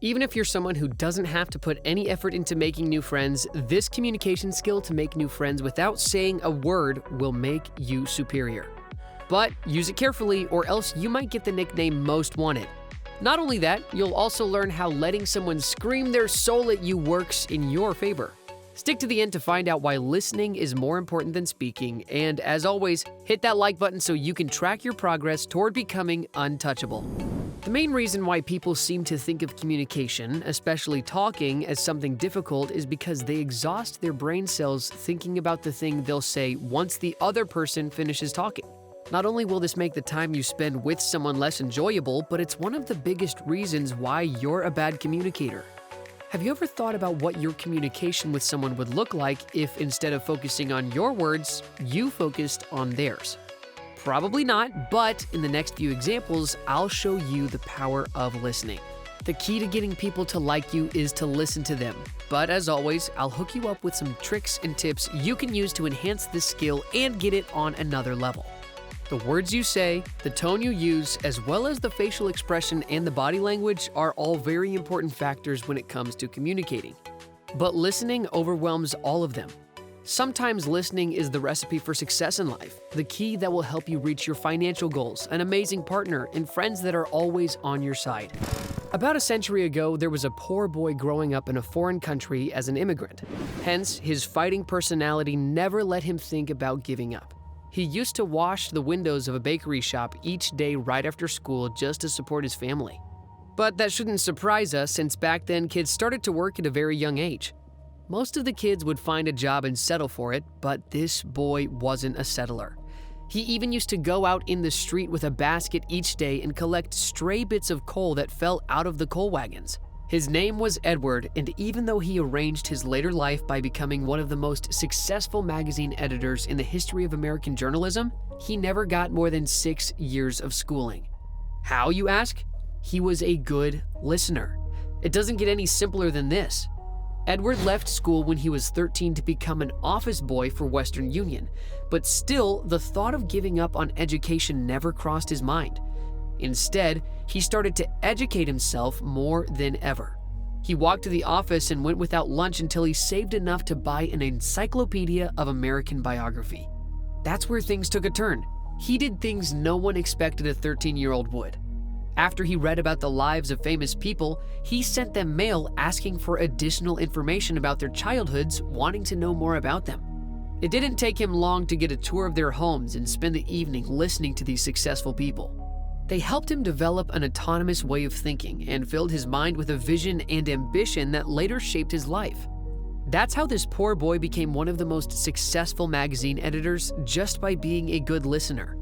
Even if you're someone who doesn't have to put any effort into making new friends, this communication skill to make new friends without saying a word will make you superior. But use it carefully, or else you might get the nickname Most Wanted. Not only that, you'll also learn how letting someone scream their soul at you works in your favor. Stick to the end to find out why listening is more important than speaking, and as always, hit that like button so you can track your progress toward becoming untouchable. The main reason why people seem to think of communication, especially talking, as something difficult is because they exhaust their brain cells thinking about the thing they'll say once the other person finishes talking. Not only will this make the time you spend with someone less enjoyable, but it's one of the biggest reasons why you're a bad communicator. Have you ever thought about what your communication with someone would look like if instead of focusing on your words, you focused on theirs? Probably not, but in the next few examples, I'll show you the power of listening. The key to getting people to like you is to listen to them. But as always, I'll hook you up with some tricks and tips you can use to enhance this skill and get it on another level. The words you say, the tone you use, as well as the facial expression and the body language are all very important factors when it comes to communicating. But listening overwhelms all of them. Sometimes listening is the recipe for success in life, the key that will help you reach your financial goals, an amazing partner, and friends that are always on your side. About a century ago, there was a poor boy growing up in a foreign country as an immigrant. Hence, his fighting personality never let him think about giving up. He used to wash the windows of a bakery shop each day right after school just to support his family. But that shouldn't surprise us, since back then kids started to work at a very young age. Most of the kids would find a job and settle for it, but this boy wasn't a settler. He even used to go out in the street with a basket each day and collect stray bits of coal that fell out of the coal wagons. His name was Edward, and even though he arranged his later life by becoming one of the most successful magazine editors in the history of American journalism, he never got more than 6 years of schooling. How, you ask? He was a good listener. It doesn't get any simpler than this. Edward left school when he was 13 to become an office boy for Western Union, but still, the thought of giving up on education never crossed his mind. Instead, he started to educate himself more than ever. He walked to the office and went without lunch until he saved enough to buy an encyclopedia of American biography. That's where things took a turn. He did things no one expected a 13-year-old would. After he read about the lives of famous people, he sent them mail asking for additional information about their childhoods, wanting to know more about them. It didn't take him long to get a tour of their homes and spend the evening listening to these successful people. They helped him develop an autonomous way of thinking and filled his mind with a vision and ambition that later shaped his life. That's how this poor boy became one of the most successful magazine editors, just by being a good listener.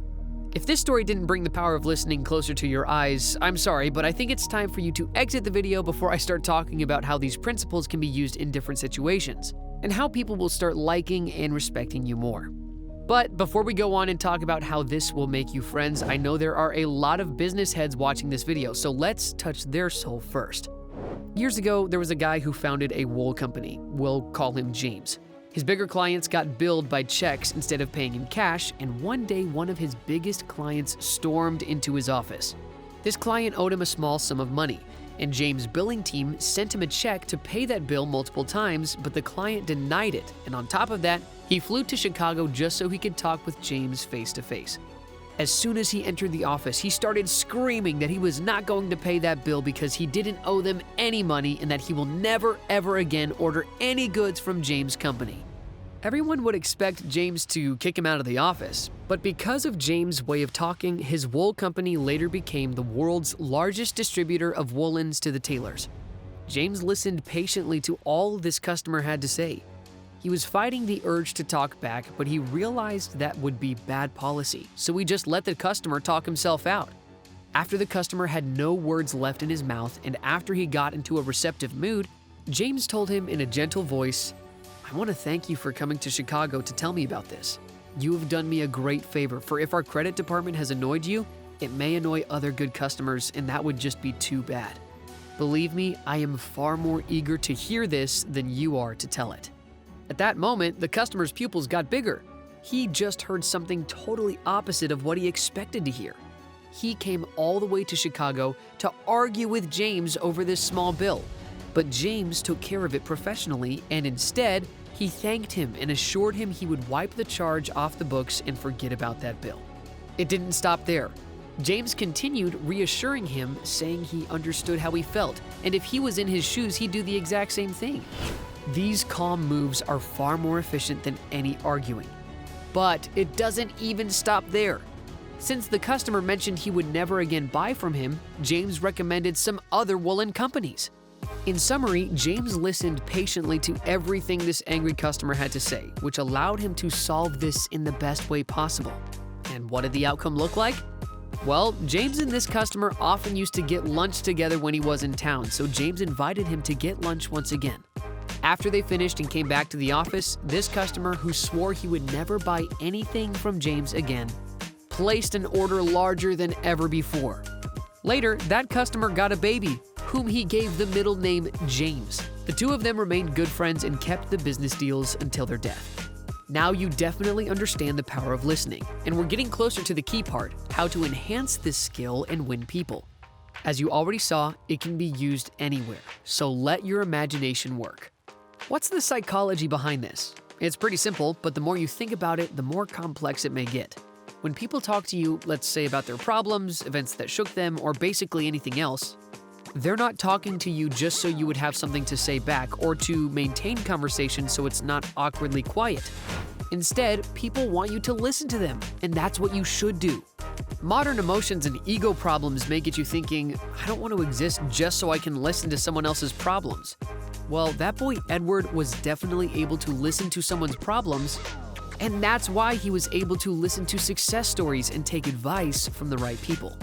If this story didn't bring the power of listening closer to your eyes, I'm sorry, but I think it's time for you to exit the video before I start talking about how these principles can be used in different situations, and how people will start liking and respecting you more. But before we go on and talk about how this will make you friends, I know there are a lot of business heads watching this video, so let's touch their soul first. Years ago, there was a guy who founded a wool company. We'll call him James. His bigger clients got billed by checks instead of paying in cash, and one day one of his biggest clients stormed into his office. This client owed him a small sum of money, and James' billing team sent him a check to pay that bill multiple times, but the client denied it, and on top of that, he flew to Chicago just so he could talk with James face to face. As soon as he entered the office, he started screaming that he was not going to pay that bill because he didn't owe them any money and that he will never ever again order any goods from James' company. Everyone would expect James to kick him out of the office, but because of James' way of talking, his wool company later became the world's largest distributor of woolens to the tailors. James listened patiently to all this customer had to say. He was fighting the urge to talk back, but he realized that would be bad policy, so he just let the customer talk himself out. After the customer had no words left in his mouth, and after he got into a receptive mood, James told him in a gentle voice, "I want to thank you for coming to Chicago to tell me about this. You have done me a great favor, for if our credit department has annoyed you, it may annoy other good customers, and that would just be too bad. Believe me, I am far more eager to hear this than you are to tell it." At that moment, the customer's pupils got bigger. He just heard something totally opposite of what he expected to hear. he came all the way to Chicago to argue with James over this small bill. But James took care of it professionally, and instead, he thanked him and assured him he would wipe the charge off the books and forget about that bill. It didn't stop there. James continued reassuring him, saying he understood how he felt, and if he was in his shoes, he'd do the exact same thing. These calm moves are far more efficient than any arguing. But it doesn't even stop there. Since the customer mentioned he would never again buy from him, James recommended some other woolen companies. In summary, James listened patiently to everything this angry customer had to say, which allowed him to solve this in the best way possible. And what did the outcome look like? Well, James and this customer often used to get lunch together when he was in town, so James invited him to get lunch once again. After they finished and came back to the office, this customer, who swore he would never buy anything from James again, placed an order larger than ever before. Later, that customer got a baby, whom he gave the middle name James. The two of them remained good friends and kept the business deals until their death. Now you definitely understand the power of listening, and we're getting closer to the key part, how to enhance this skill and win people. As you already saw, it can be used anywhere, so let your imagination work. What's the psychology behind this? It's pretty simple, but the more you think about it, the more complex it may get. When people talk to you, let's say about their problems, events that shook them, or basically anything else, they're not talking to you just so you would have something to say back or to maintain conversation so it's not awkwardly quiet. Instead, people want you to listen to them, and that's what you should do. Modern emotions and ego problems may get you thinking, I don't want to exist just so I can listen to someone else's problems. Well, that boy Edward was definitely able to listen to someone's problems, and that's why he was able to listen to success stories and take advice from the right people.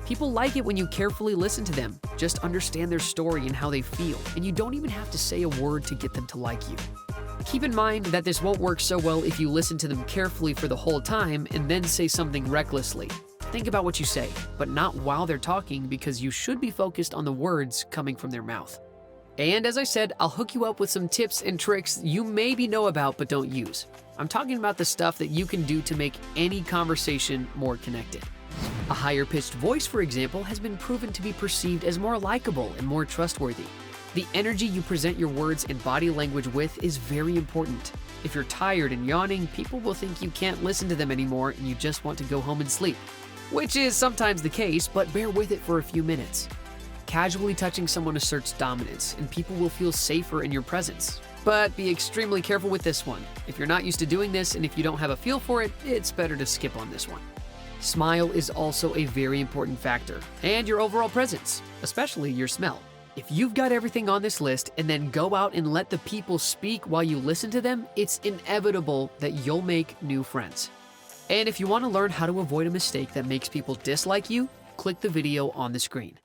People like it when you carefully listen to them, just understand their story and how they feel, and you don't even have to say a word to get them to like you. Keep in mind that this won't work so well if you listen to them carefully for the whole time and then say something recklessly. Think about what you say, but not while they're talking, because you should be focused on the words coming from their mouth. And as I said, I'll hook you up with some tips and tricks you maybe know about but don't use. I'm talking about the stuff that you can do to make any conversation more connected. A higher-pitched voice, for example, has been proven to be perceived as more likable and more trustworthy. The energy you present your words and body language with is very important. If you're tired and yawning, people will think you can't listen to them anymore and you just want to go home and sleep. Which is sometimes the case, but bear with it for a few minutes. Casually touching someone asserts dominance, and people will feel safer in your presence. But be extremely careful with this one. If you're not used to doing this and if you don't have a feel for it, it's better to skip on this one. Smile is also a very important factor, and your overall presence, especially your smell. If you've got everything on this list and then go out and let the people speak while you listen to them, it's inevitable that you'll make new friends. And if you want to learn how to avoid a mistake that makes people dislike you, click the video on the screen.